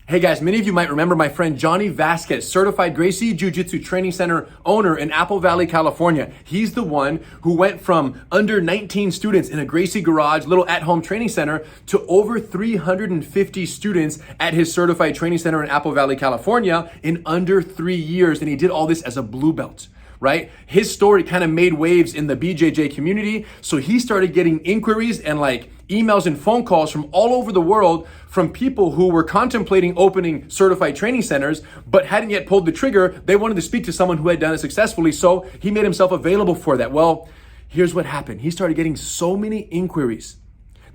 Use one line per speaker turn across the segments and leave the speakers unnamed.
Hey guys, many of you might remember my friend Johnny Vasquez, certified Gracie Jiu-Jitsu Training Center owner in Apple Valley, California. He's the one who went from under 19 students in a Gracie garage, little at-home training center, to over 350 students at his certified training center in Apple Valley, California in under 3 years. And he did all this as a blue belt. Right? His story kind of made waves in the BJJ community. So he started getting inquiries and emails and phone calls from all over the world from people who were contemplating opening certified training centers, but hadn't yet pulled the trigger. They wanted to speak to someone who had done it successfully. So he made himself available for that. Well, here's what happened. He started getting so many inquiries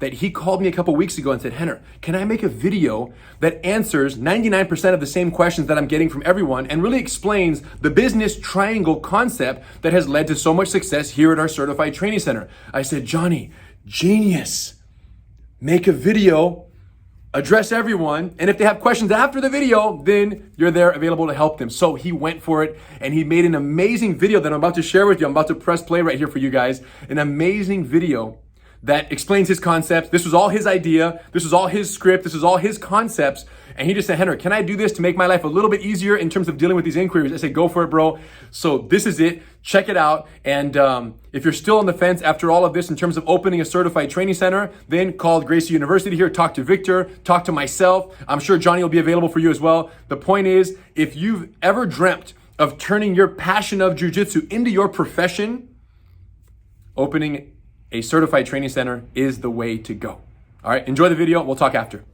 that he called me a couple weeks ago and said, Henner, can I make a video that answers 99% of the same questions that I'm getting from everyone and really explains the business triangle concept that has led to so much success here at our certified training center? I said, Johnny, genius. Make a video, address everyone, and if they have questions after the video, then you're there available to help them. So he went for it and he made an amazing video that I'm about to share with you. I'm about to press play right here for you guys. An amazing video that explains his concepts. This was all his idea. This was all his script. This was all his concepts. And he just said, Henner, can I do this to make my life a little bit easier in terms of dealing with these inquiries? I said, go for it, bro. So this is it. Check it out. And if you're still on the fence after all of this in terms of opening a certified training center, then call Gracie University here. Talk to Victor. Talk to myself. I'm sure Johnny will be available for you as well. The point is, if you've ever dreamt of turning your passion of jiu-jitsu into your profession, opening a certified training center is the way to go. All right, enjoy the video. We'll talk after.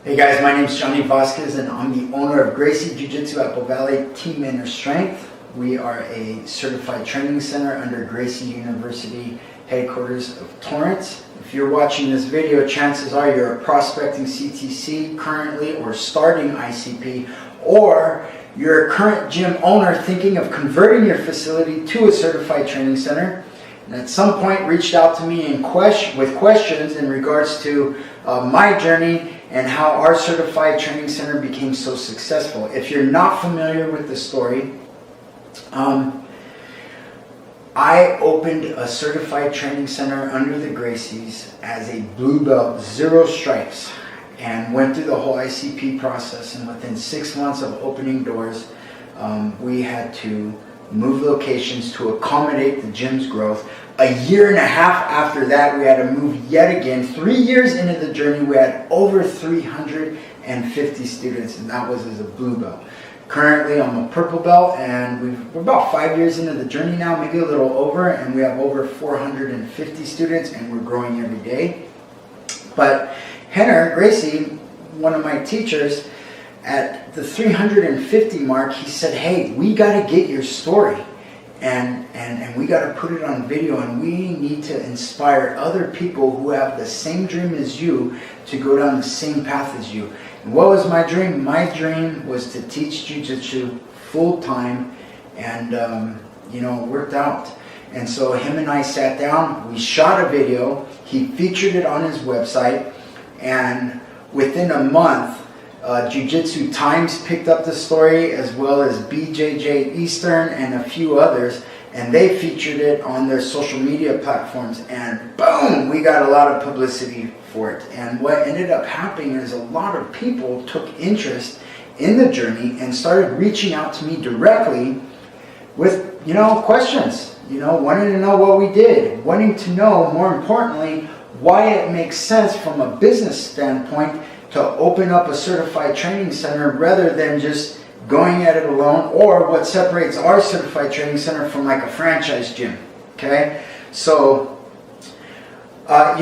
Hey guys, my name is Johnny Vasquez and I'm the owner of Gracie Jiu-Jitsu Apple Valley Team Inner Strength. We are a certified training center under Gracie University headquarters of Torrance. If you're watching this video, chances are you're a prospecting CTC currently or starting ICP, or you're a current gym owner thinking of converting your facility to a certified training center. And at some point reached out to me with questions in regards to my journey and how our certified training center became so successful. If you're not familiar with the story, I opened a certified training center under the Gracies as a blue belt, 0 stripes, and went through the whole ICP process. And within 6 months of opening doors, we had to move locations to accommodate the gym's growth. A year and a half after that, we had to move yet again. 3 years into the journey, we had over 350 students, and that was as a blue belt. Currently, I'm a purple belt, and we're about 5 years into the journey now, maybe a little over, and we have over 450 students, and we're growing every day. But Henner, Gracie, one of my teachers, at the 350 mark, he said, hey, we got to get your story and we got to put it on video, and we need to inspire other people who have the same dream as you to go down the same path as you. And what was my dream? My dream was to teach jiu-jitsu full time, and it worked out. And so him and I sat down, we shot a video, he featured it on his website, and within a month, Jiu-Jitsu Times picked up the story, as well as BJJ Eastern and a few others, and they featured it on their social media platforms, and boom, we got a lot of publicity for it. And what ended up happening is a lot of people took interest in the journey and started reaching out to me directly with questions, wanting to know what we did, wanting to know, more importantly, why it makes sense from a business standpoint to open up a certified training center rather than just going at it alone, or what separates our certified training center from like a franchise gym. Okay, so that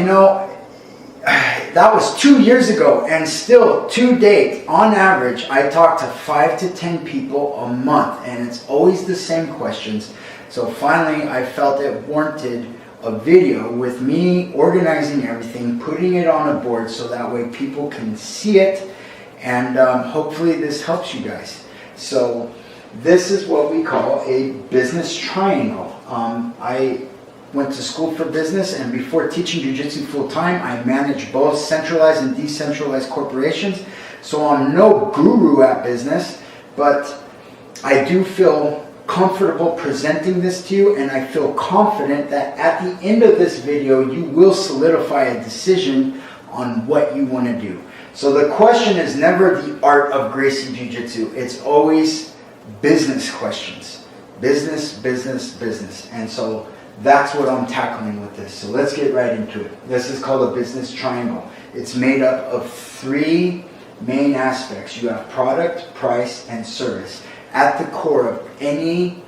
was 2 years ago, and still to date, on average, I talk to 5 to 10 people a month, and it's always the same questions. So finally, I felt it warranted a video with me organizing everything, putting it on a board so that way people can see it, and hopefully this helps you guys. So this is what we call a business triangle. I went to school for business, and before teaching jiu-jitsu full-time, I managed both centralized and decentralized corporations. So I'm no guru at business, but I do feel comfortable presenting this to you, and I feel confident that at the end of this video you will solidify a decision on what you want to do. So the question is never the art of Gracie Jiu-Jitsu. It's always business questions. Business, business, business. And so that's what I'm tackling with this. So let's get right into it. This is called a business triangle. It's made up of 3 main aspects. You have product, price, and service. At the core of any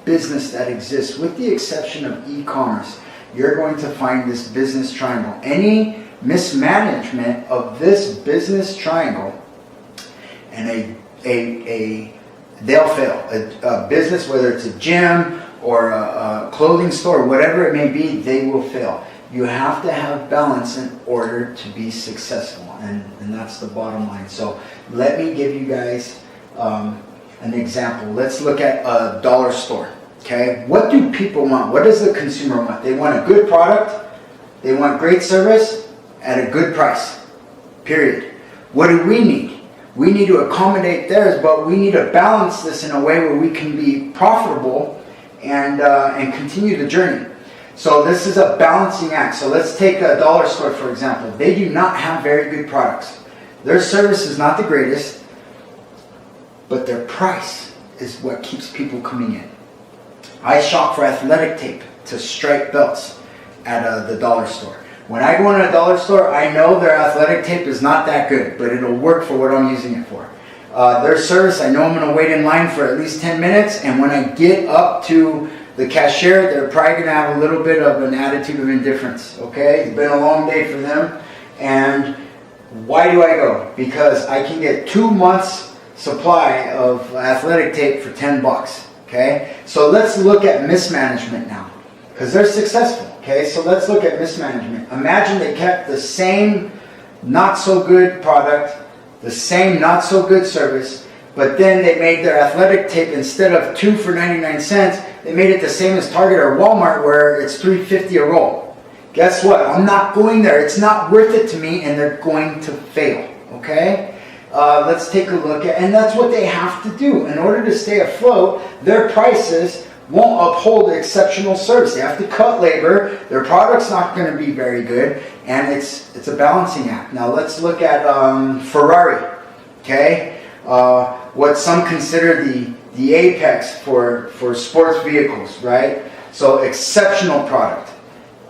business that exists, with the exception of e-commerce, you're going to find this business triangle. Any mismanagement of this business triangle, and they'll fail. A business, whether it's a gym or a clothing store, whatever it may be, they will fail. You have to have balance in order to be successful, and that's the bottom line. So let me give you guys an example. Let's look at a dollar store. Okay, what do people want? What does the consumer want? They want a good product, they want great service at a good price, period. What do we need? We need to accommodate theirs, but we need to balance this in a way where we can be profitable and continue the journey. So this is a balancing act. So let's take a dollar store, for example. They do not have very good products. Their service is not the greatest, but their price is what keeps people coming in. I shop for athletic tape to stripe belts at the dollar store. When I go into a dollar store, I know their athletic tape is not that good, but it'll work for what I'm using it for. Their service, I know I'm going to wait in line for at least 10 minutes, and when I get up to the cashier, they're probably going to have a little bit of an attitude of indifference, okay? It's been a long day for them, and why do I go? Because I can get 2 months supply of athletic tape for 10 bucks. Okay, so let's look at mismanagement now, because they're successful. Okay, so let's look at mismanagement. Imagine they kept the same not so good product, the same not so good service, but then they made their athletic tape, instead of 2 for 99 cents, they made it the same as Target or Walmart, where it's $3.50 a roll. Guess what? I'm not going there. It's not worth it to me, and they're going to fail. Okay? Let's take a look at, and that's what they have to do. In order to stay afloat, their prices won't uphold exceptional service. They have to cut labor, their product's not going to be very good, and it's a balancing act. Now let's look at Ferrari, okay? What some consider the apex for sports vehicles, right? So exceptional product,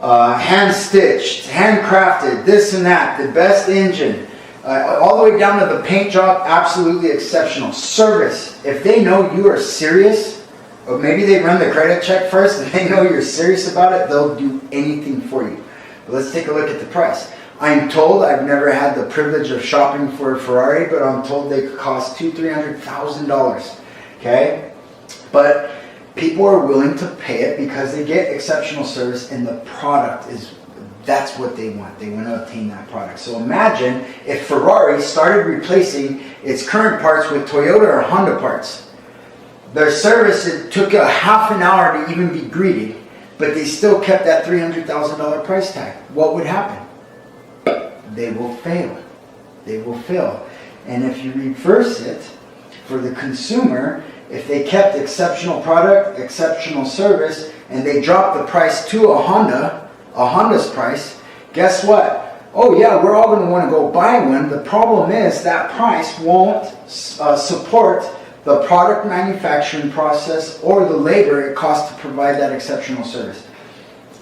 hand-stitched, handcrafted, this and that, the best engine, all the way down to the paint job, absolutely exceptional. Service, if they know you are serious, or maybe they run the credit check first and they know you're serious about it, they'll do anything for you. But let's take a look at the price. I'm told, I've never had the privilege of shopping for a Ferrari, but I'm told they could cost $200,000-$300,000. Okay? But people are willing to pay it because they get exceptional service, and the product that's what they want. They want to obtain that product. So imagine if Ferrari started replacing its current parts with Toyota or Honda parts. Their service, it took a half an hour to even be greeted, but they still kept that $300,000 price tag. What would happen? They will fail. They will fail. And if you reverse it, for the consumer, if they kept exceptional product, exceptional service, and they dropped the price to Honda's price, guess what? Oh yeah, we're all going to want to go buy one. The problem is that price won't support the product manufacturing process or the labor it costs to provide that exceptional service.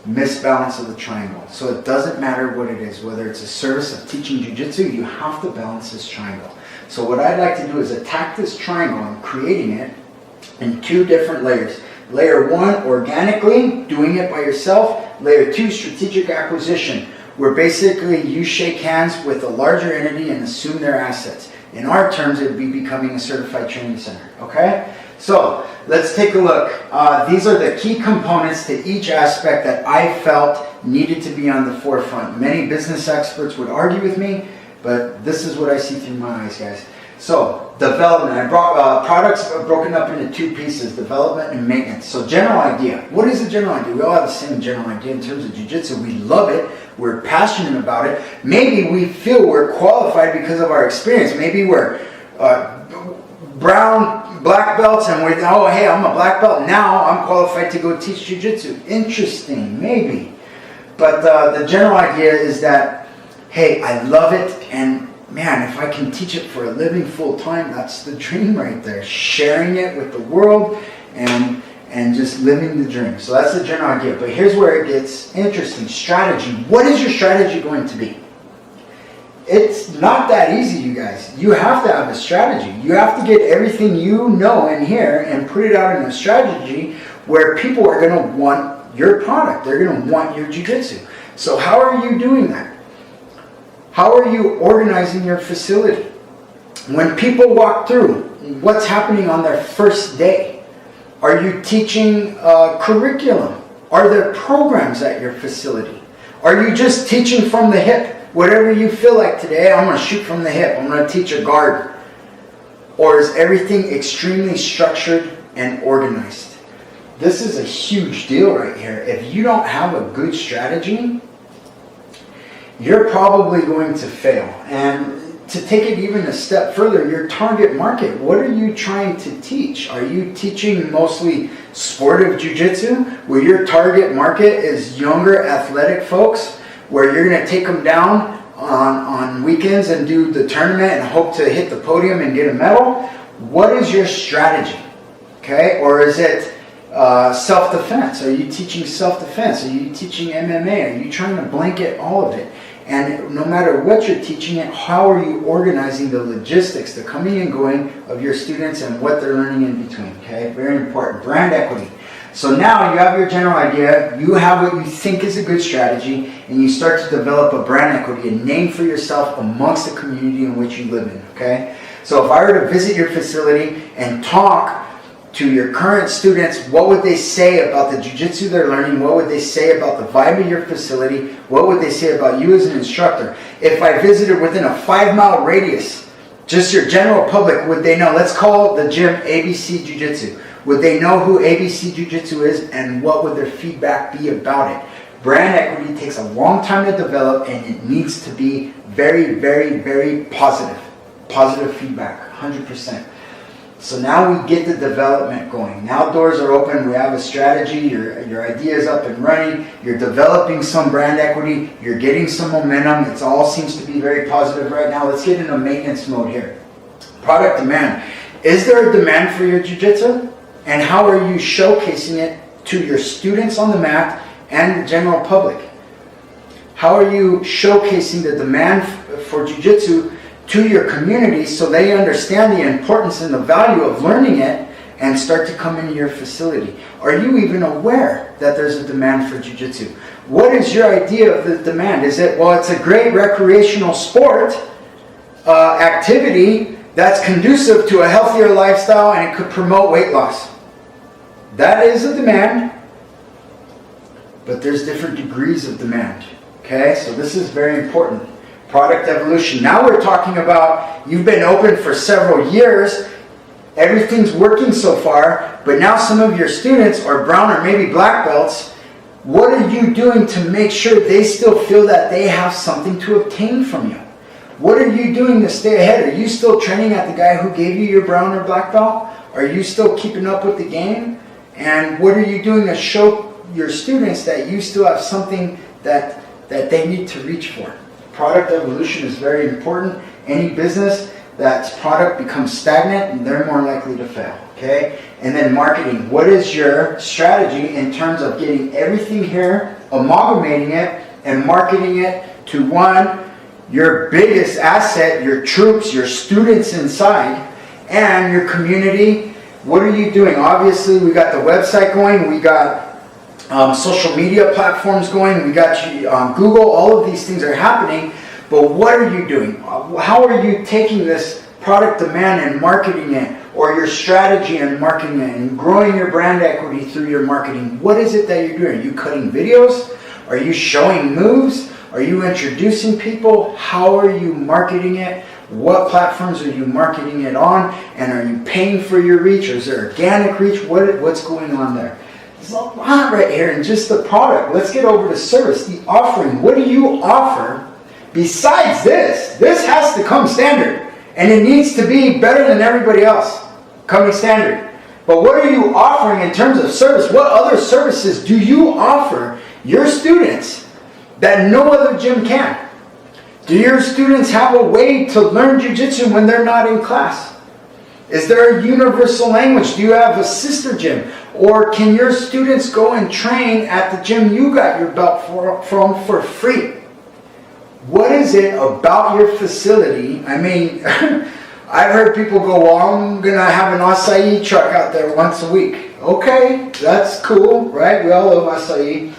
Misbalance of the triangle. So it doesn't matter what it is, whether it's a service of teaching jiu-jitsu, you have to balance this triangle. So what I'd like to do is attack this triangle. I'm creating it in 2 different layers. Layer 1, organically, doing it by yourself. Layer 2, strategic acquisition, where basically you shake hands with a larger entity and assume their assets. In our terms, it would be becoming a certified training center. Okay? So let's take a look. These are the key components to each aspect that I felt needed to be on the forefront. Many business experts would argue with me, but this is what I see through my eyes, guys. So, development. I brought products broken up into 2 pieces, development and maintenance. So, general idea. What is the general idea? We all have the same general idea in terms of jiu-jitsu. We love it. We're passionate about it. Maybe we feel we're qualified because of our experience. Maybe we're black belts and we're, oh, hey, I'm a black belt. Now I'm qualified to go teach jiu-jitsu. Interesting, maybe. But the general idea is that, hey, I love it, and man, if I can teach it for a living full time, that's the dream right there. Sharing it with the world and just living the dream. So that's the general idea. But here's where it gets interesting. Strategy. What is your strategy going to be? It's not that easy, you guys. You have to have a strategy. You have to get everything you know in here and put it out in a strategy where people are going to want your product. They're going to want your jiu-jitsu. So how are you doing that? How are you organizing your facility? When people walk through, what's happening on their first day? Are you teaching curriculum? Are there programs at your facility? Are you just teaching from the hip? Whatever you feel like today, I'm going to shoot from the hip. I'm going to teach a guard. Or is everything extremely structured and organized? This is a huge deal right here. If you don't have a good strategy, you're probably going to fail. And to take it even a step further, your target market, what are you trying to teach? Are you teaching mostly sportive jiu-jitsu, where your target market is younger athletic folks, where you're going to take them down on weekends and do the tournament and hope to hit the podium and get a medal? What is your strategy? Okay, or is it self-defense? Are you teaching self-defense? Are you teaching MMA? Are you trying to blanket all of it? And no matter what you're teaching it, how are you organizing the logistics, the coming and going of your students and what they're learning in between? Okay, very important. Brand equity. So now you have your general idea, you have what you think is a good strategy, and you start to develop a brand equity, a name for yourself amongst the community in which you live in, okay? So if I were to visit your facility and talk to your current students, what would they say about the jiu-jitsu they're learning? What would they say about the vibe of your facility? What would they say about you as an instructor? If I visited within a 5-mile radius, just your general public, would they know? Let's call the gym ABC Jiu-Jitsu. Would they know who ABC Jiu-Jitsu is, and what would their feedback be about it? Brand equity takes a long time to develop, and it needs to be very, very, very positive. Positive feedback, 100%. So now we get the development going. Now doors are open, we have a strategy, your idea is up and running, you're developing some brand equity, you're getting some momentum, it all seems to be very positive right now. Let's get into maintenance mode here. Product demand. Is there a demand for your jiu-jitsu? And how are you showcasing it to your students on the mat and the general public? How are you showcasing the demand for jiu-jitsu to your community so they understand the importance and the value of learning it and start to come into your facility? Are you even aware that there's a demand for jiu-jitsu? What is your idea of the demand? Is it, well, it's a great recreational sport activity that's conducive to a healthier lifestyle and it could promote weight loss? That is a demand, but there's different degrees of demand. Okay, so this is very important. Product evolution. Now we're talking about, you've been open for several years, everything's working so far, but now some of your students are brown or maybe black belts. What are you doing to make sure they still feel that they have something to obtain from you? What are you doing to stay ahead? Are you still training at the guy who gave you your brown or black belt? Are you still keeping up with the game? And what are you doing to show your students that you still have something that they need to reach for? Product evolution is very important. Any business that's product becomes stagnant, and they're more likely to fail. Okay? And then marketing. What is your strategy in terms of getting everything here, amalgamating it, and marketing it to one, your biggest asset, your troops, your students inside, and your community? What are you doing? Obviously, we got the website going, we got social media platforms going, we got Google, all of these things are happening, but what are you doing? How are you taking this product demand and marketing it, or your strategy and marketing it, and growing your brand equity through your marketing? What is it that you're doing? Are you cutting videos? Are you showing moves? Are you introducing people? How are you marketing it? What platforms are you marketing it on? And are you paying for your reach? Or is there organic reach? What's going on there? There's a lot right here in just the product. Let's get over to service, the offering. What do you offer besides this? This has to come standard. And it needs to be better than everybody else coming standard. But what are you offering in terms of service? What other services do you offer your students that no other gym can? Do your students have a way to learn jiu-jitsu when they're not in class? Is there a universal language? Do you have a sister gym? Or can your students go and train at the gym you got your belt from for free? What is it about your facility? I mean, I've heard people go, well, I'm going to have an acai truck out there once a week. Okay, that's cool, right? We all love acai.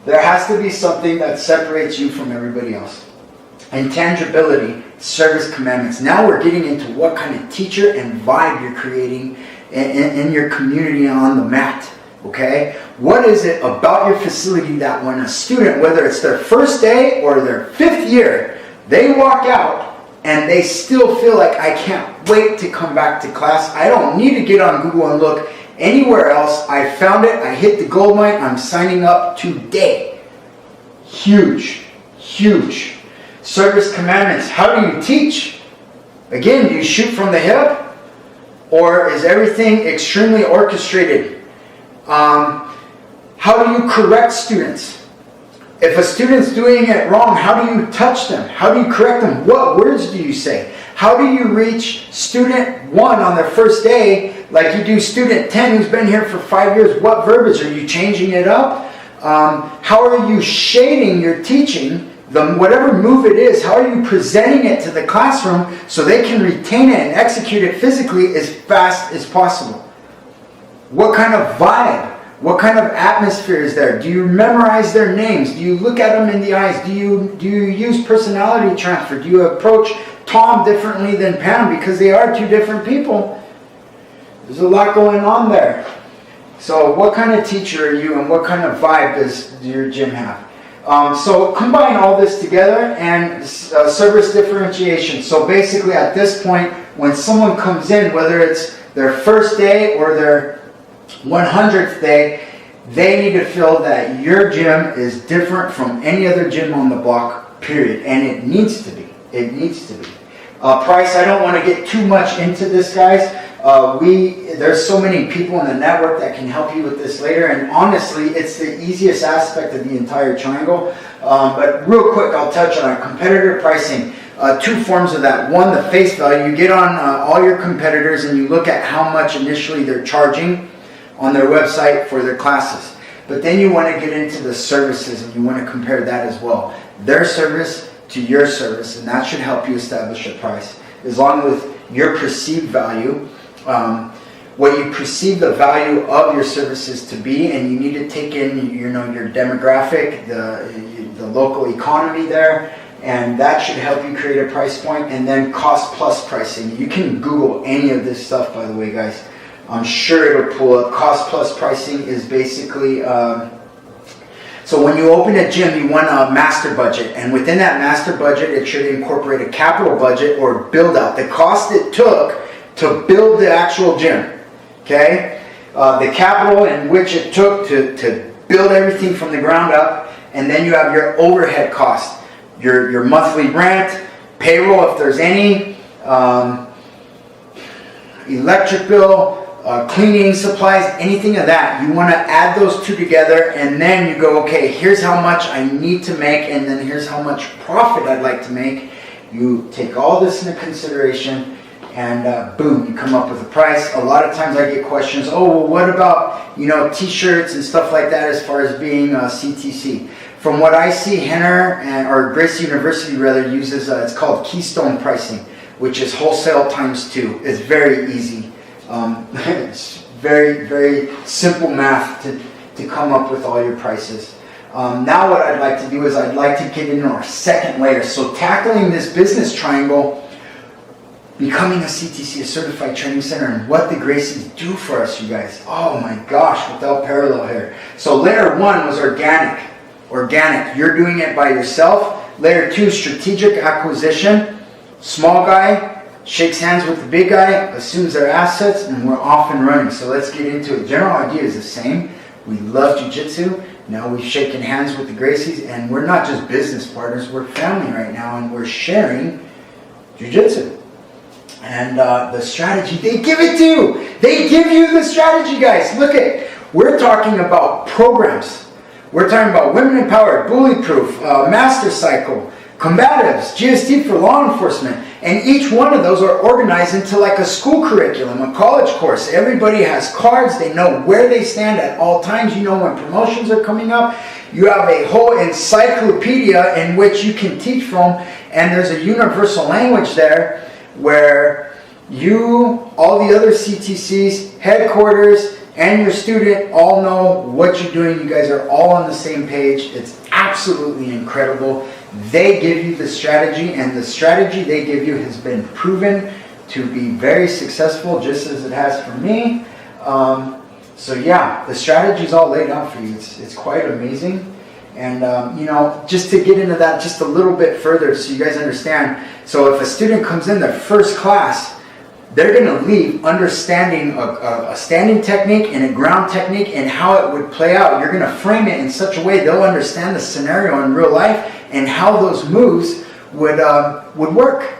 There has to be something that separates you from everybody else. Intangibility, service commandments. Now we're getting into what kind of teacher and vibe you're creating in your community on the mat. Okay? What is it about your facility that when a student, whether it's their first day or their 5th year, they walk out and they still feel like, I can't wait to come back to class. I don't need to get on Google and look anywhere else. I found it. I hit the gold mine. I'm signing up today. Huge. Huge. Service commandments. How do you teach? Again, do you shoot from the hip? Or is everything extremely orchestrated? How do you correct students? If a student's doing it wrong, how do you touch them? How do you correct them? What words do you say? How do you reach student 1 on their first day like you do student 10 who's been here for 5 years? What verbiage? Are you changing it up? How are you shading your teaching? Whatever move it is, how are you presenting it to the classroom so they can retain it and execute it physically as fast as possible? What kind of vibe? What kind of atmosphere is there? Do you memorize their names? Do you look at them in the eyes? Do you use personality transfer? Do you approach Tom differently than Pam because they are 2 different people? There's a lot going on there. So what kind of teacher are you and what kind of vibe does your gym have? So combine all this together and service differentiation. So basically at this point, when someone comes in, whether it's their first day or their 100th day, they need to feel that your gym is different from any other gym on the block, period. And it needs to be. It needs to be. Price, I don't want to get too much into this, guys. There's so many people in the network that can help you with this later, and honestly, it's the easiest aspect of the entire triangle. But real quick, I'll touch on competitor pricing. 2 forms of that. One, the face value. You get on all your competitors and you look at how much initially they're charging on their website for their classes. But then you want to get into the services and you want to compare that as well. Their service to your service, and that should help you establish a price. As long with your perceived value, what you perceive the value of your services to be, and you need to take in, your demographic, the local economy there, and that should help you create a price point. And then cost plus pricing. You can Google any of this stuff, by the way, guys. I'm sure it'll pull up. Cost plus pricing is basically, so when you open a gym, you want a master budget, and within that master budget, it should incorporate a capital budget or build out. The cost it took to build the actual gym, okay? The capital in which it took to build everything from the ground up, and then you have your overhead cost, your monthly rent, payroll if there's any, electric bill, cleaning supplies, anything of that. You want to add those 2 together, and then you go, okay, here's how much I need to make, and then here's how much profit I'd like to make. You take all this into consideration, and boom, you come up with a price. A lot of times I get questions, oh, well, what about, t-shirts and stuff like that as far as being CTC? From what I see, Henner, or Gracie University rather, uses, it's called Keystone pricing, which is wholesale times 2. It's very easy. It's very, very simple math to come up with all your prices. Now what I'd like to do is I'd like to get into our second layer. So tackling this business triangle, becoming a CTC, a certified training center, and what the Gracies do for us, you guys. Oh my gosh, without parallel here. So layer 1 was organic. Organic, you're doing it by yourself. Layer 2, strategic acquisition. Small guy shakes hands with the big guy, assumes their assets, and we're off and running. So let's get into it. General idea is the same. We love jiu-jitsu. Now we've shaken hands with the Gracies, and we're not just business partners, we're family right now, and we're sharing jiu-jitsu. And the strategy, they give it to you. They give you the strategy, guys. Look at, we're talking about programs. We're talking about Women Empowered, Bully Proof, Master Cycle, Combatives, GST for law enforcement. And each one of those are organized into like a school curriculum, a college course. Everybody has cards. They know where they stand at all times. You know when promotions are coming up. You have a whole encyclopedia in which you can teach from. And there's a universal language there where you, all the other CTCs, headquarters, and your student all know what you're doing. You guys are all on the same page. It's absolutely incredible. They give you the strategy, and the strategy they give you has been proven to be very successful, just as it has for me. So yeah, the strategy is all laid out for you. It's quite amazing. And you know, just to get into that just a little bit further so you guys understand. So if a student comes in their first class, they're going to leave understanding a standing technique and a ground technique and how it would play out. You're going to frame it in such a way they'll understand the scenario in real life and how those moves would work.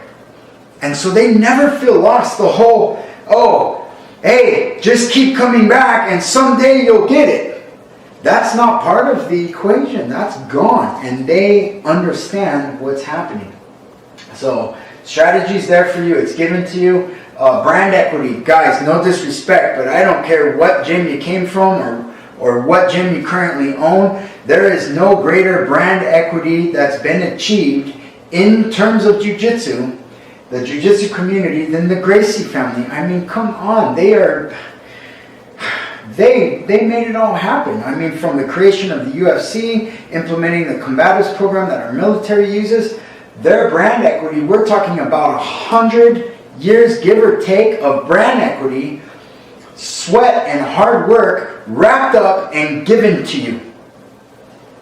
And so they never feel lost. The whole, oh, hey, just keep coming back and someday you'll get it. That's not part of the equation. That's gone. And they understand what's happening. So strategy's there for you. It's given to you. Brand equity. Guys, no disrespect, but I don't care what gym you came from or what gym you currently own. There is no greater brand equity that's been achieved in terms of jiu-jitsu, the jiu-jitsu community, than the Gracie family. I mean, come on. They made it all happen. I mean, from the creation of the UFC, implementing the combatives program that our military uses, their brand equity, we're talking about 100 years, give or take, of brand equity, sweat and hard work wrapped up and given to you.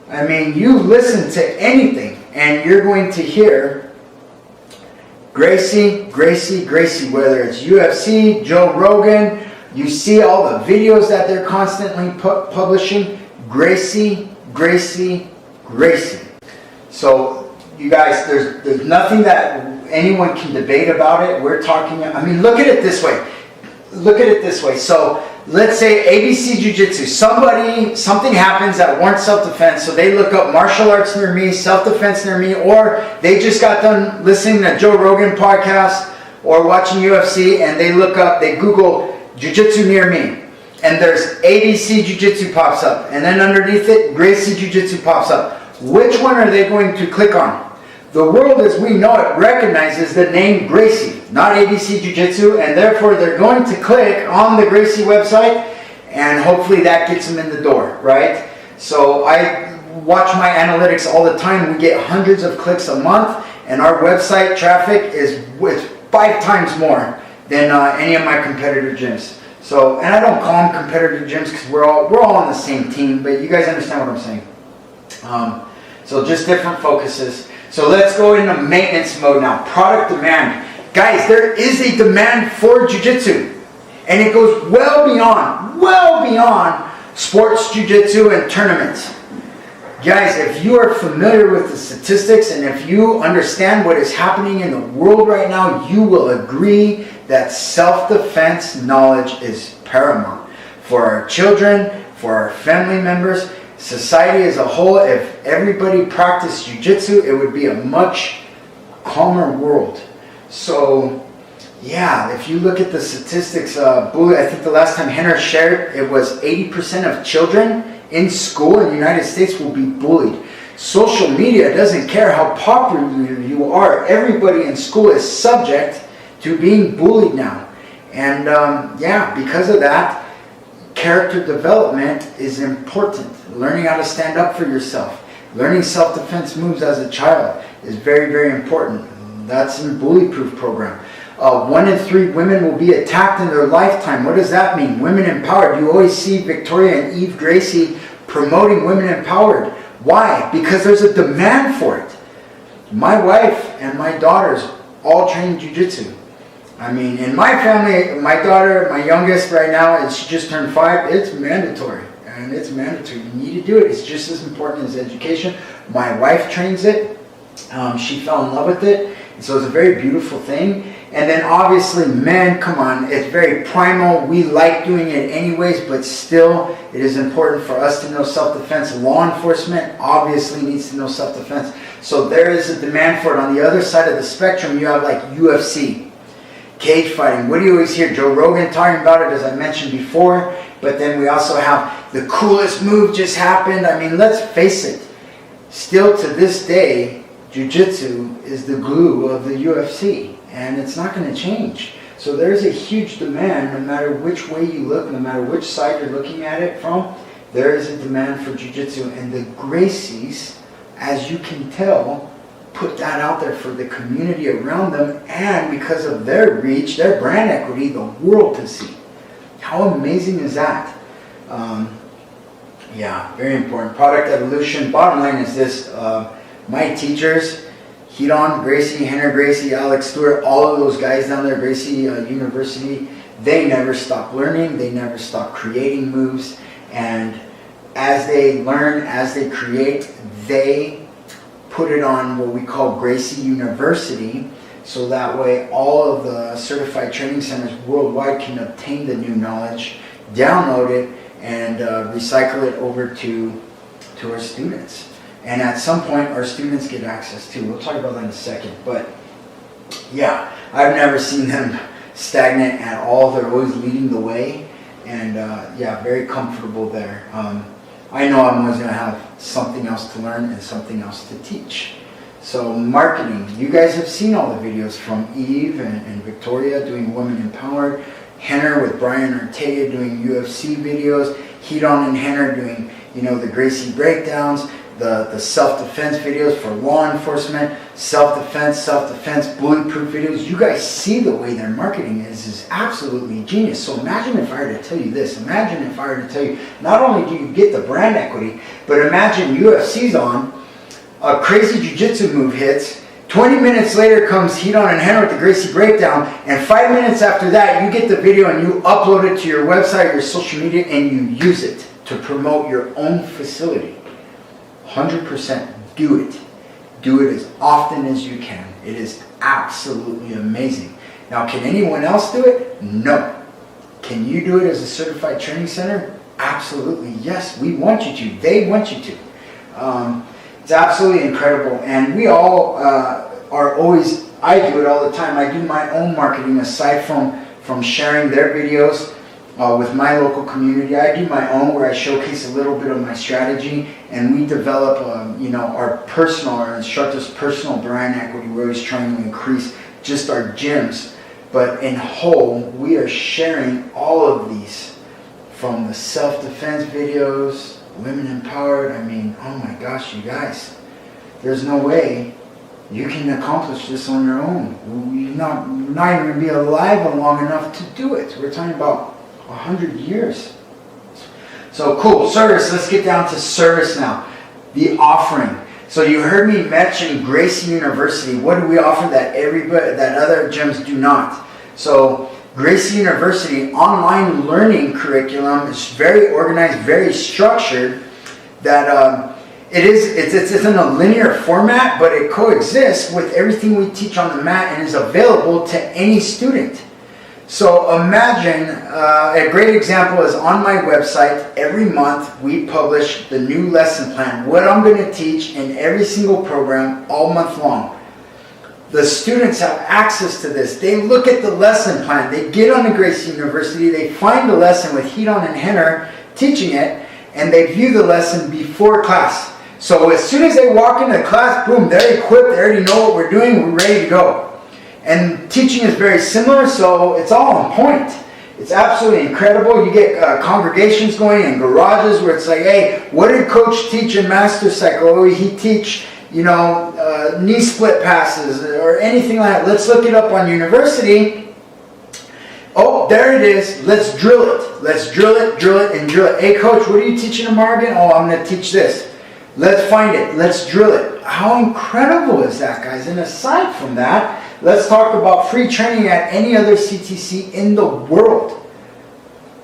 I mean, you listen to anything and you're going to hear Gracie, Gracie, Gracie, whether it's UFC, Joe Rogan, you see all the videos that they're constantly publishing, Gracie, Gracie, Gracie. So you guys, there's nothing that anyone can debate about it. We're talking, I mean, look at it this way. Look at it this way. So let's say ABC Jiu-Jitsu, something happens that warrants self-defense, so they look up martial arts near me, self-defense near me, or they just got done listening to Joe Rogan podcast or watching UFC, and they look up, they Google Jiu-Jitsu near me, and there's ABC Jiu-Jitsu pops up, and then underneath it, Gracie Jiu-Jitsu pops up. Which one are they going to click on? The world as we know it recognizes the name Gracie, not ABC Jiu-Jitsu, and therefore they're going to click on the Gracie website, and hopefully that gets them in the door, right? So I watch my analytics all the time. We get hundreds of clicks a month, and our website traffic is 5 times more than any of my competitor gyms. So, and I don't call them competitor gyms because we're all on the same team, but you guys understand what I'm saying. So just different focuses. So let's go into maintenance mode now. Product demand. Guys, there is a demand for jiu-jitsu. And it goes well beyond sports jiu-jitsu and tournaments. Guys, if you are familiar with the statistics and if you understand what is happening in the world right now, you will agree that self-defense knowledge is paramount for our children, for our family members, society as a whole. If everybody practiced jiu-jitsu, it would be a much calmer world. So, yeah, if you look at the statistics, I think the last time Henner shared, it was 80% of children in school in the United States will be bullied. Social media doesn't care how popular you are. Everybody in school is subject to being bullied now. And yeah, because of that, character development is important. Learning how to stand up for yourself. Learning self-defense moves as a child is very, very important. That's in Bully Proof program. 1 in 3 women will be attacked in their lifetime. What does that mean? Women empowered. You always see Victoria and Eve Gracie promoting women empowered. Why? Because there's a demand for it. My wife and my daughters all train jiu-jitsu. I mean, in my family, my daughter, my youngest right now, and she just turned 5, it's mandatory. And it's mandatory. You need to do it. It's just as important as education. My wife trains it. She fell in love with it. So it's a very beautiful thing. And then obviously men, come on, it's very primal. We like doing it anyways, but still it is important for us to know self-defense. Law enforcement obviously needs to know self-defense. So there is a demand for it. On the other side of the spectrum, you have like UFC, cage fighting. What do you always hear? Joe Rogan talking about it, as I mentioned before. But then we also have the coolest move just happened. I mean, let's face it. Still to this day, Jiu-jitsu is the glue of the UFC, and it's not going to change. So there's a huge demand, no matter which way you look, no matter which side you're looking at it from, there is a demand for Jiu-jitsu. And the Gracies, as you can tell, put that out there for the community around them, and because of their reach, their brand equity, the world to see. How amazing is that? Yeah, very important. Product evolution. Bottom line is this. My teachers, Hidon Gracie, Henner Gracie, Alex Stewart, all of those guys down there, Gracie University, they never stop learning. They never stop creating moves. And as they learn, as they create, they put it on what we call Gracie University. So that way all of the certified training centers worldwide can obtain the new knowledge, download it, and recycle it over to our students. And at some point, our students get access to. We'll talk about that in a second. But yeah, I've never seen them stagnant at all. They're always leading the way. And yeah, very comfortable there. I know I'm always going to have something else to learn and something else to teach. So marketing. You guys have seen all the videos from Eve and Victoria doing Women Empowered. Henner with Brian Ortega doing UFC videos. Hidon and Henner doing, you know, the Gracie breakdowns. The self-defense videos for law enforcement, self-defense, bulletproof videos. You guys see the way their marketing is absolutely genius. So imagine if I were to tell you this. Imagine if I were to tell you, not only do you get the brand equity, but imagine UFC's on, a crazy jiu-jitsu move hits, 20 minutes later comes Hidon and Henry with the Gracie breakdown, and 5 minutes after that, you get the video and you upload it to your website, your social media, and you use it to promote your own facility. 100% do it. Do it as often as you can. It is absolutely amazing. Now, can anyone else do it? No. Can you do it as a certified training center? Absolutely, yes. We want you to. They want you to. It's absolutely incredible. And we all are always, I do it all the time. I do my own marketing aside from sharing their videos with my local community. I do my own, where I showcase a little bit of my strategy, and we develop, you know, our instructors' personal brand equity. We're always trying to increase just our gyms, but in whole, we are sharing all of these, from the self-defense videos, Women Empowered. I mean, oh my gosh, you guys, there's no way you can accomplish this on your own. You're not even going to be alive long enough to do it. We're talking about 100 years. So cool. Service. Let's get down to service now. The offering. So you heard me mention Gracie University. What do we offer that other gyms do not? So Gracie University online learning curriculum is very organized, very structured. That it's in a linear format, but it coexists with everything we teach on the mat and is available to any student. So imagine, a great example is on my website. Every month we publish the new lesson plan, what I'm going to teach in every single program all month long. The students have access to this. They look at the lesson plan. They get on the Gracie University. They find the lesson with Hidon and Henner teaching it, and they view the lesson before class. So as soon as they walk into class, boom, they're equipped. They already know what we're doing. We're ready to go. And teaching is very similar, so it's all on point. It's absolutely incredible. You get congregations going in garages where it's like, hey, what did Coach teach in Master Cycle? Oh, he teach, you know, knee split passes or anything like that. Let's look it up on University. Oh, there it is. Let's drill it. Let's drill it, drill it, and drill it. Hey, Coach, what are you teaching tomorrow again? Oh, I'm going to teach this. Let's find it. Let's drill it. How incredible is that, guys? And aside from that, let's talk about free training at any other CTC in the world.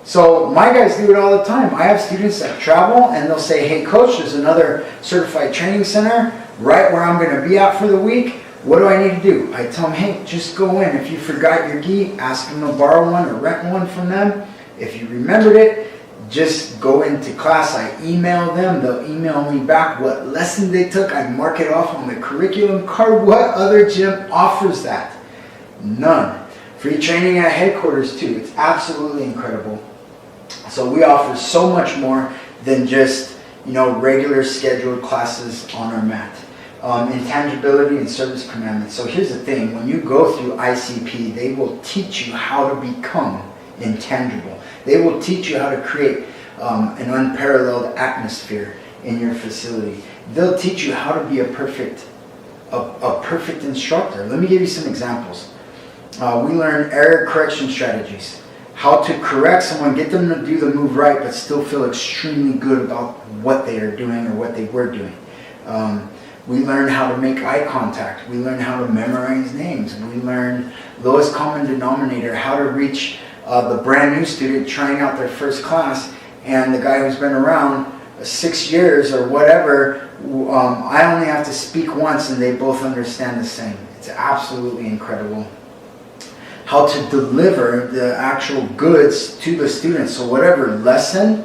So my guys do it all the time. I have students that travel and they'll say, hey coach, there's another certified training center right where I'm going to be at for the week. What do I need to do? I tell them, hey, just go in. If you forgot your gi, ask them to borrow one or rent one from them. If you remembered it, just go into class. I email them, they'll email me back what lesson they took. I mark it off on the curriculum card. What other gym offers that? None. Free training at headquarters too. It's absolutely incredible. So we offer so much more than just, regular scheduled classes on our mat. Intangibility and service commandments. So here's the thing, when you go through ICP, they will teach you how to become intangible. They will teach you how to create an unparalleled atmosphere in your facility. They'll teach you how to be a perfect instructor. Let me give you some examples. We learn error correction strategies. How to correct someone, get them to do the move right, but still feel extremely good about what they are doing or what they were doing. We learn how to make eye contact. We learn how to memorize names. We learn lowest common denominator, how to reach the brand new student trying out their first class, and the guy who's been around 6 years or whatever, I only have to speak once and they both understand the same. It's absolutely incredible. How to deliver the actual goods to the students. So whatever lesson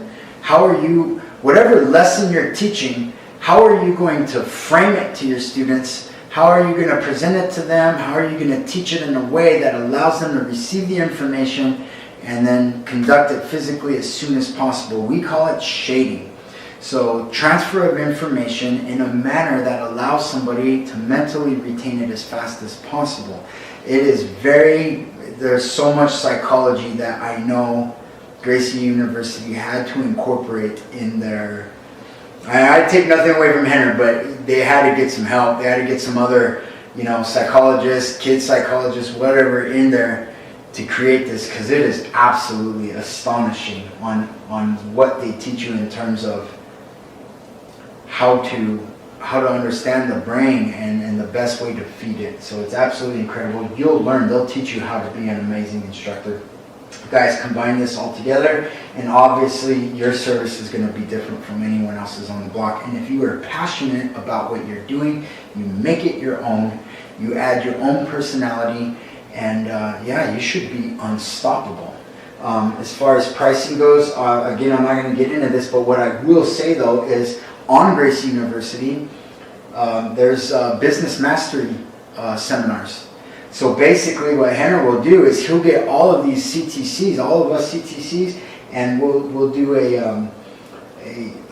you're teaching, how are you going to frame it to your students? How are you going to present it to them? How are you going to teach it in a way that allows them to receive the information and then conduct it physically as soon as possible? We call it shading. So transfer of information in a manner that allows somebody to mentally retain it as fast as possible. There's so much psychology that I know Gracie University had to incorporate in their... I take nothing away from Henry, but they had to get some help. They had to get some other, psychologists, kid psychologists, whatever in there to create this, because it is absolutely astonishing on what they teach you in terms of how to understand the brain and the best way to feed it. So it's absolutely incredible. You'll learn. They'll teach you how to be an amazing instructor. Guys, combine this all together, and obviously your service is going to be different from anyone else's on the block. And if you are passionate about what you're doing, you make it your own, you add your own personality, and you should be unstoppable. As far as pricing goes, again, I'm not going to get into this, but what I will say though is on Gracie University, there's business mastery seminars. So basically what Henry will do is he'll get all of these CTCs, all of us CTCs, and we'll do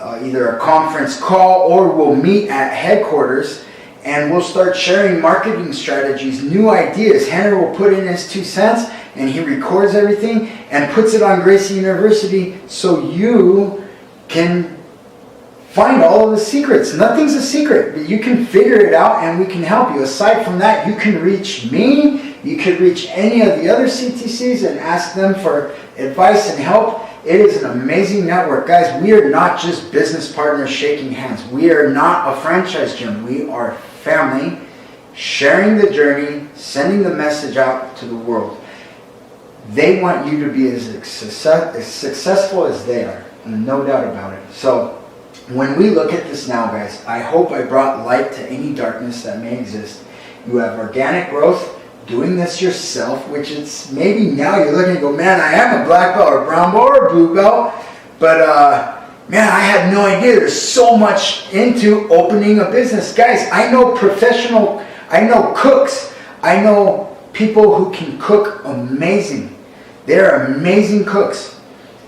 either a conference call or we'll meet at headquarters and we'll start sharing marketing strategies, new ideas. Henry will put in his 2 cents and he records everything and puts it on Gracie University so you can find all of the secrets. Nothing's a secret, but you can figure it out and we can help you. Aside from that, you can reach me, you could reach any of the other CTCs and ask them for advice and help. It is an amazing network. Guys, we are not just business partners shaking hands. We are not a franchise gym. We are family, sharing the journey, sending the message out to the world. They want you to be as successful as they are, no doubt about it. So, when we look at this now, guys, I hope I brought light to any darkness that may exist. You have organic growth, doing this yourself, which it's maybe now you're looking and go, man, I am a black belt or brown belt or blue belt, but man, I had no idea there's so much into opening a business. Guys, I know cooks, I know people who can cook amazing. They're amazing cooks.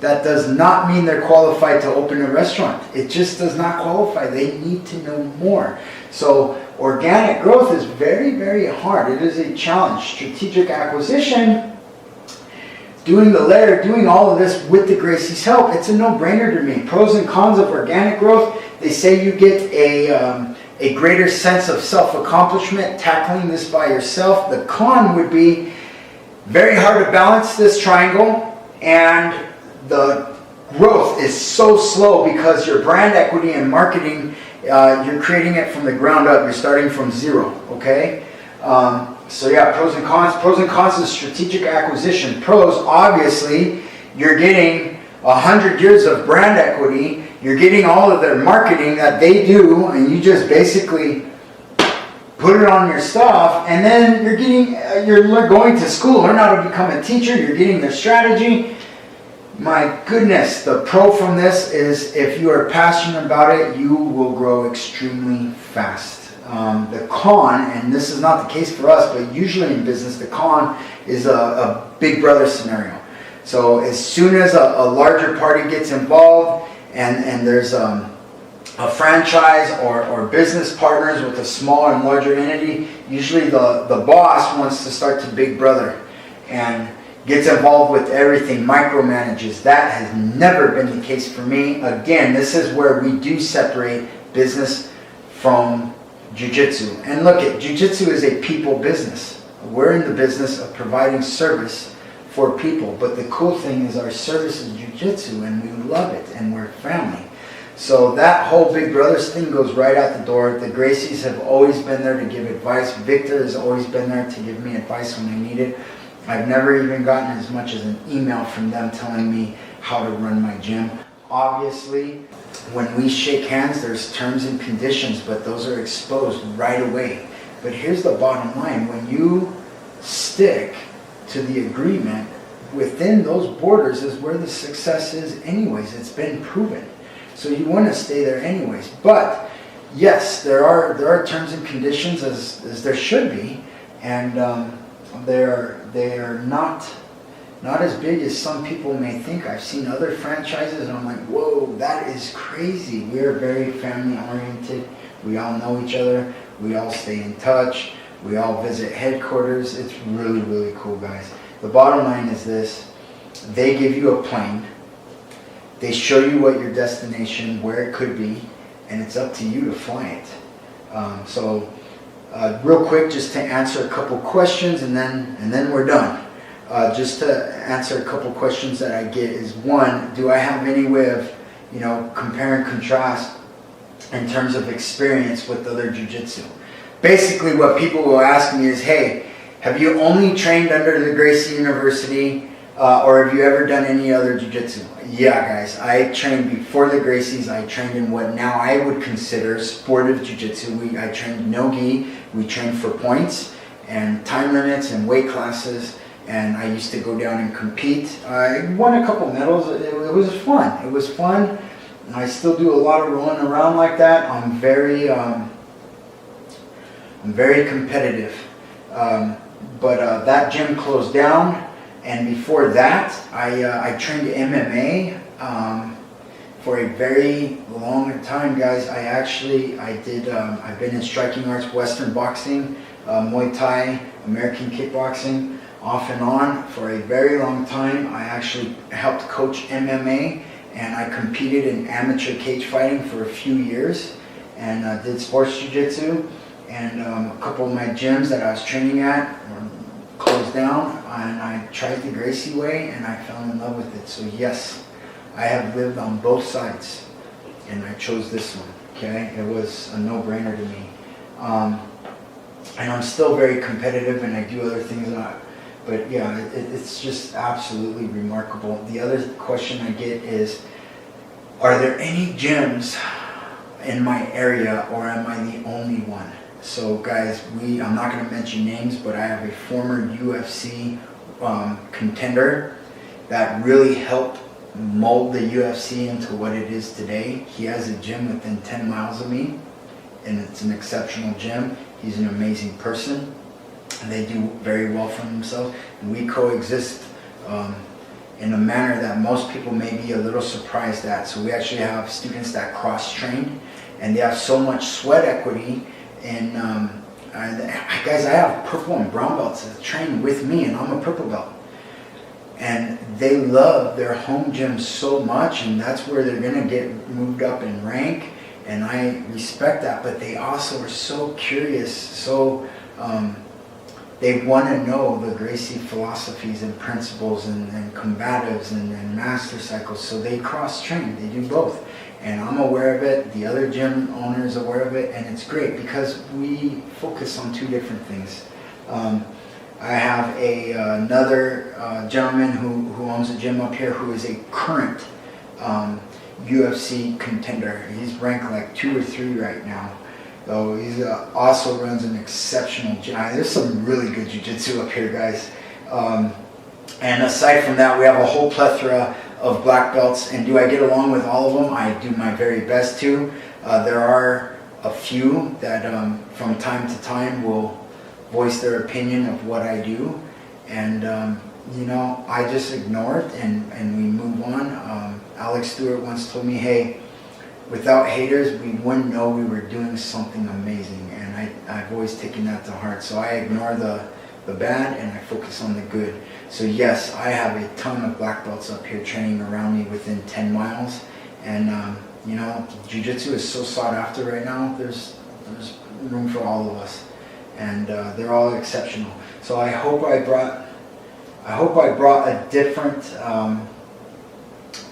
That does not mean they're qualified to open a restaurant. It just does not qualify. They need to know more. So organic growth is very, very hard. It is a challenge. Strategic acquisition, doing all of this with the Gracie's help, it's a no-brainer to me. Pros and cons of organic growth. They say you get a greater sense of self-accomplishment tackling this by yourself. The con would be very hard to balance this triangle, and the growth is so slow because your brand equity and marketing, you're creating it from the ground up. You're starting from zero, okay? So yeah, pros and cons. Pros and cons of strategic acquisition. Pros, obviously, you're getting 100 years of brand equity. You're getting all of their marketing that they do, and you just basically put it on your stuff, and then you're going to school, learn how to become a teacher. You're getting their strategy. My goodness, the pro from this is if you are passionate about it, you will grow extremely fast. The con, and this is not the case for us, but usually in business, the con is a big brother scenario. So as soon as a larger party gets involved and there's a franchise or business partners with a smaller and larger entity, usually the boss wants to start to big brother and gets involved with everything, micromanages. That has never been the case for me. Again, this is where we do separate business from Jiu-jitsu. And look, Jiu-jitsu is a people business. We're in the business of providing service for people. But the cool thing is our service is Jiu-jitsu, and we love it, and we're family. So that whole Big Brothers thing goes right out the door. The Gracies have always been there to give advice. Victor has always been there to give me advice when I need it. I've never even gotten as much as an email from them telling me how to run my gym. Obviously, when we shake hands, there's terms and conditions, but those are exposed right away. But here's the bottom line. When you stick to the agreement, within those borders is where the success is anyways. It's been proven. So you want to stay there anyways. But yes, there are terms and conditions as there should be, and they're not as big as some people may think. I've seen other franchises and I'm like, whoa, that is crazy. We're very family oriented. We all know each other. We all stay in touch. We all visit headquarters. It's really, really cool, guys. The bottom line is this. They give you a plane. They show you what your destination, where it could be, and it's up to you to fly it. Real quick, just to answer a couple questions, and then we're done. Just to answer a couple questions that I get is, one, do I have any way of, compare and contrast in terms of experience with other jiu-jitsu? Basically, what people will ask me is, hey, have you only trained under the Gracie University, or have you ever done any other jiu-jitsu? Yeah, guys, I trained before the Gracies. I trained in what now I would consider sportive jiu-jitsu. I trained no-gi. We trained for points and time limits and weight classes. And I used to go down and compete. I won a couple medals. It was fun. It was fun. I still do a lot of rolling around like that. I'm very competitive. But that gym closed down. And before that, I trained MMA for a very long time, guys. I've been in striking arts, Western boxing, Muay Thai, American kickboxing, off and on for a very long time. I actually helped coach MMA, and I competed in amateur cage fighting for a few years, and did sports jiu-jitsu. And a couple of my gyms that I was training at were closed down, and I tried the Gracie way, and I fell in love with it. So yes, I have lived on both sides, and I chose this one. Okay, it was a no-brainer to me. And I'm still very competitive, and I do other things. But yeah, it's just absolutely remarkable. The other question I get is, are there any gyms in my area, or am I the only one? So guys, I'm not going to mention names, but I have a former UFC contender that really helped mold the UFC into what it is today. He has a gym within 10 miles of me, and it's an exceptional gym. He's an amazing person, and they do very well for themselves. And we coexist in a manner that most people may be a little surprised at. So we actually have students that cross-train, and they have so much sweat equity. And guys, I have purple and brown belts that train with me, and I'm a purple belt. And they love their home gym so much, and that's where they're going to get moved up in rank. And I respect that, but they also are so curious, they want to know the Gracie philosophies and principles and combatives and master cycles. So they cross-train, they do both. And I'm aware of it, the other gym owner is aware of it, and it's great because we focus on two different things. I have another gentleman who owns a gym up here who is a current UFC contender. He's ranked like 2 or 3 right now. So he also runs an exceptional gym. There's some really good jiu-jitsu up here, guys. And aside from that, we have a whole plethora of black belts. And do I get along with all of them? I do my very best to. There are a few that from time to time will voice their opinion of what I do. And, I just ignore it and we move on. Alex Stewart once told me, hey, without haters, we wouldn't know we were doing something amazing. And I've always taken that to heart. So I ignore the bad and I focus on the good. So yes, I have a ton of black belts up here training around me within 10 miles. And, Jiu-jitsu is so sought after right now. There's room for all of us. And they're all exceptional. So I hope I brought a different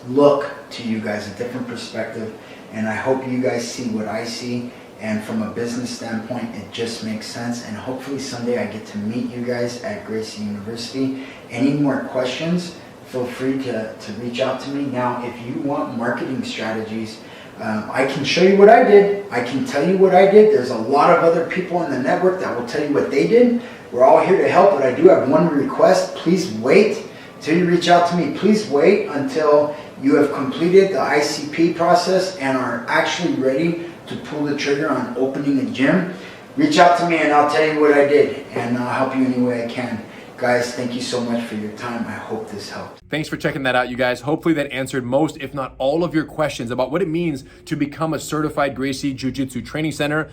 look to you guys, a different perspective, and I hope you guys see what I see. And from a business standpoint, it just makes sense. And hopefully someday I get to meet you guys at Gracie University. Any more questions, feel free to reach out to me. Now, if you want marketing strategies, I can show you what I did. I can tell you what I did. There's a lot of other people in the network that will tell you what they did. We're all here to help, but I do have one request. Please wait till you reach out to me. Please wait until you have completed the ICP process and are actually ready to pull the trigger on opening a gym. Reach out to me and I'll tell you what I did, and I'll help you any way I can. Guys, thank you so much for your time. I hope this helped.
Thanks for checking that out, you guys. Hopefully that answered most, if not all, of your questions about what it means to become a certified Gracie Jiu-Jitsu training center.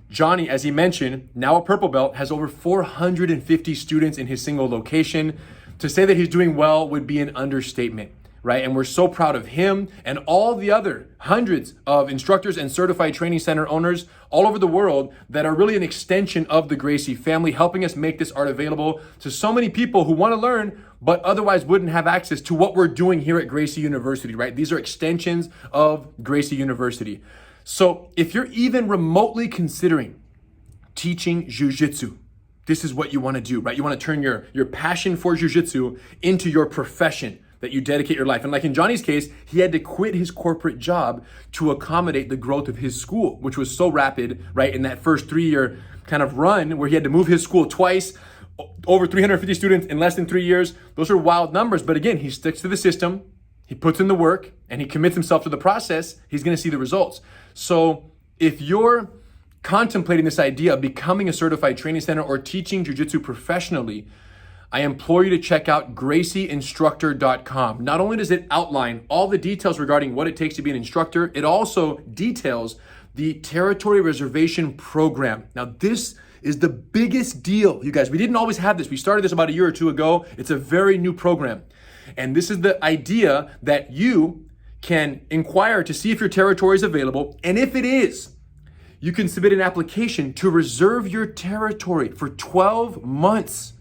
Johnny, as he mentioned, now a purple belt, has over 450 students in his single location. To say that he's doing well would be an understatement, right? And we're so proud of him and all the other hundreds of instructors and certified training center owners all over the world that are really an extension of the Gracie family, helping us make this art available to so many people who want to learn but otherwise wouldn't have access to what we're doing here at Gracie University, right? These are extensions of Gracie University. So if you're even remotely considering teaching Jiu-Jitsu, this is what you want to do, right? You want to turn your passion for Jiu-Jitsu into your profession that you dedicate your life. And like in Johnny's case, he had to quit his corporate job to accommodate the growth of his school, which was so rapid, right? In that first 3-year kind of run where he had to move his school twice, over 350 students in less than 3 years. Those are wild numbers. But again, he sticks to the system, he puts in the work, and he commits himself to the process. He's going to see the results. So if you're contemplating this idea of becoming a certified training center or teaching jiu-jitsu professionally, I implore you to check out GracieInstructor.com. Not only does it outline all the details regarding what it takes to be an instructor, it also details the territory reservation program. Now, this is the biggest deal, you guys. We didn't always have this. We started this about a year or two ago. It's a very new program. And this is the idea that you can inquire to see if your territory is available. And if it is, you can submit an application to reserve your territory for 12 months.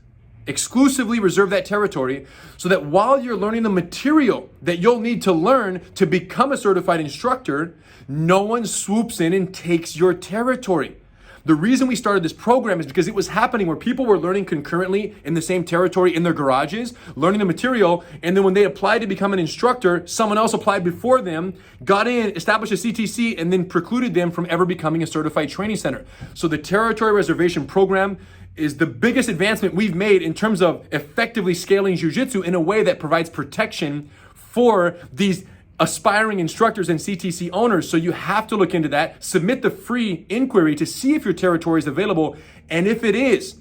Exclusively reserve that territory so that while you're learning the material that you'll need to learn to become a certified instructor, no one swoops in and takes your territory. The reason we started this program is because it was happening where people were learning concurrently in the same territory in their garages, learning the material, and then when they applied to become an instructor, someone else applied before them, got in, established a CTC, and then precluded them from ever becoming a certified training center. So the territory reservation program is the biggest advancement we've made in terms of effectively scaling jiu-jitsu in a way that provides protection for these aspiring instructors and CTC owners. So you have to look into that, submit the free inquiry to see if your territory is available. And if it is,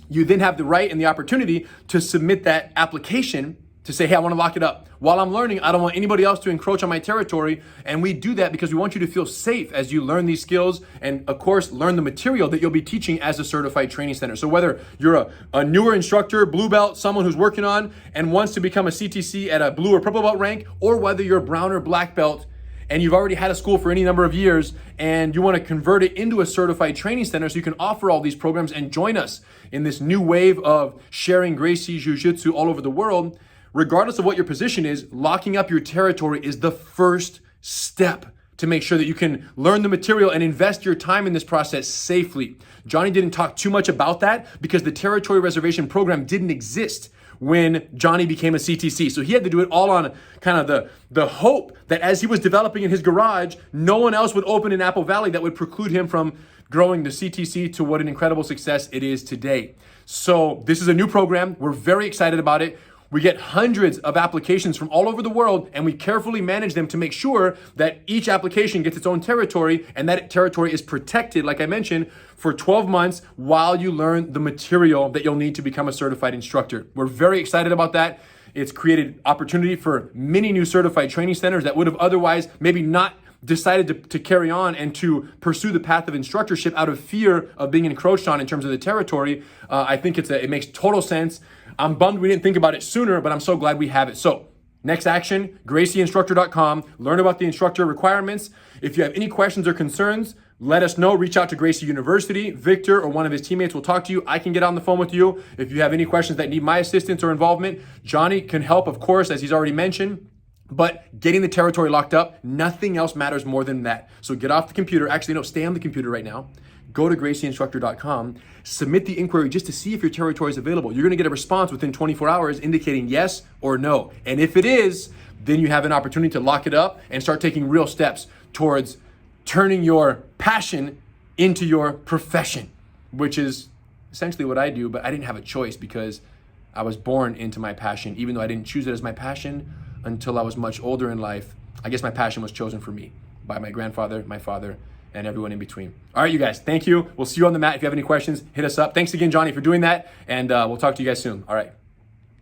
you then have the right and the opportunity to submit that application to say, hey, I want to lock it up. While I'm learning, I don't want anybody else to encroach on my territory. And we do that because we want you to feel safe as you learn these skills and, of course, learn the material that you'll be teaching as a certified training center. So whether you're a newer instructor, blue belt, someone who's working on and wants to become a CTC at a blue or purple belt rank, or whether you're a brown or black belt and you've already had a school for any number of years and you want to convert it into a certified training center so you can offer all these programs and join us in this new wave of sharing Gracie Jiu-Jitsu all over the world. Regardless of what your position is, locking up your territory is the first step to make sure that you can learn the material and invest your time in this process safely. Johnny didn't talk too much about that because the territory reservation program didn't exist when Johnny became a CTC. So he had to do it all on kind of the hope that as he was developing in his garage, no one else would open in Apple Valley that would preclude him from growing the CTC to what an incredible success it is today. So this is a new program. We're very excited about it. We get hundreds of applications from all over the world, and we carefully manage them to make sure that each application gets its own territory, and that territory is protected, like I mentioned, for 12 months while you learn the material that you'll need to become a certified instructor. We're very excited about that. It's created opportunity for many new certified training centers that would have otherwise maybe not decided to carry on and to pursue the path of instructorship out of fear of being encroached on in terms of the territory. I think it makes total sense. I'm bummed we didn't think about it sooner, but I'm so glad we have it. So next action, GracieInstructor.com. Learn about the instructor requirements. If you have any questions or concerns, let us know. Reach out to Gracie University. Victor or one of his teammates will talk to you. I can get on the phone with you. If you have any questions that need my assistance or involvement, Johnny can help, of course, as he's already mentioned. But getting the territory locked up, nothing else matters more than that. So get off the computer. Actually, no, stay on the computer right now. Go to GracieInstructor.com, submit the inquiry just to see if your territory is available. You're gonna get a response within 24 hours indicating yes or no. And if it is, then you have an opportunity to lock it up and start taking real steps towards turning your passion into your profession, which is essentially what I do, but I didn't have a choice because I was born into my passion, even though I didn't choose it as my passion until I was much older in life. I guess my passion was chosen for me by my grandfather, my father, and everyone in between. All right, you guys, thank you. We'll see you on the mat. If you have any questions, hit us up. Thanks again, Johnny, for doing that, and we'll talk to you guys soon. All right.